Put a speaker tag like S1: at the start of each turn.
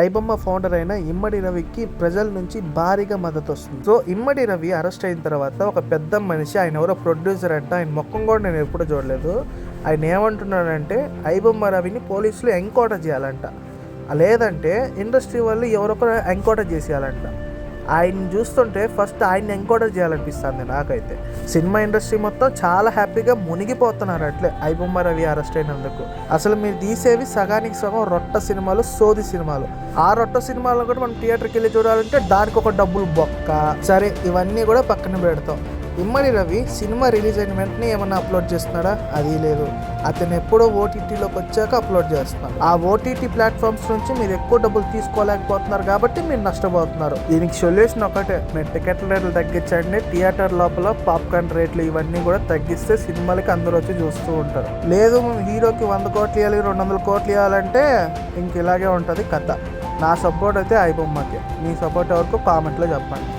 S1: IBomma founder అయిన ఇమ్మడి రవికి ప్రజల నుంచి భారీగా మద్దతు వస్తుంది. సో ఇమ్మడి రవి అరెస్ట్ అయిన తర్వాత ఒక పెద్ద మనిషి, ఆయన ఎవరో ప్రొడ్యూసర్ అంట, ఆయన మొక్కం కూడా నేను ఎప్పుడూ చూడలేదు, ఆయన ఏమంటున్నాడంటే ఐబొమ్మ రవిని పోలీసులు ఎంక్వైరీ చేయాలంట, లేదంటే ఇండస్ట్రీ వాళ్ళు ఎవరొకరు ఎంక్వైరీ చేసేయాలంట. ఆయన్ని చూస్తుంటే ఫస్ట్ ఆయన్ని ఎంక్వైరీ చేయాలనిపిస్తుంది నాకైతే. సినిమా ఇండస్ట్రీ మొత్తం చాలా హ్యాపీగా మునిగిపోతున్నారు అట్లే ఐబొమ్మ రవి అరెస్ట్ అయినందుకు. అసలు మీరు తీసేవి సగానికి సగం రొట్ట సినిమాలు, సోది సినిమాలు. ఆ రొట్ట సినిమాలను కూడా మనం థియేటర్కి వెళ్ళి చూడాలంటే దానికి ఒక డబ్బులు బొక్క. సరే, ఇవన్నీ కూడా పక్కన పెడతాం. ఇమ్మడి రవి సినిమా రిలీజ్ అయిన వెంటనే ఏమన్నా అప్లోడ్ చేస్తున్నాడా? అది లేదు. అతను ఎప్పుడో ఓటీటీలోకి వచ్చాక అప్లోడ్ చేస్తున్నారు. ఆ ఓటీటీ ప్లాట్ఫామ్స్ నుంచి మీరు ఎక్కువ డబ్బులు తీసుకోలేకపోతున్నారు కాబట్టి మీరు నష్టపోతున్నారు. దీనికి సొల్యూషన్ ఒకటే, మీరు టికెట్ల రేట్లు తగ్గించండి. థియేటర్ లోపల పాప్కార్న్ రేట్లు ఇవన్నీ కూడా తగ్గిస్తే సినిమాలకి అందరూ వచ్చి చూస్తూ ఉంటారు. లేదు హీరోకి 100 కోట్లు ఇవ్వాలి, 200 కోట్లు ఇవ్వాలంటే ఇంక ఇలాగే ఉంటుంది కథ. నా సపోర్ట్ అయితే ఐబొమ్మకి. మీ సపోర్ట్ ఎవరికో కామెంట్లో చెప్పండి.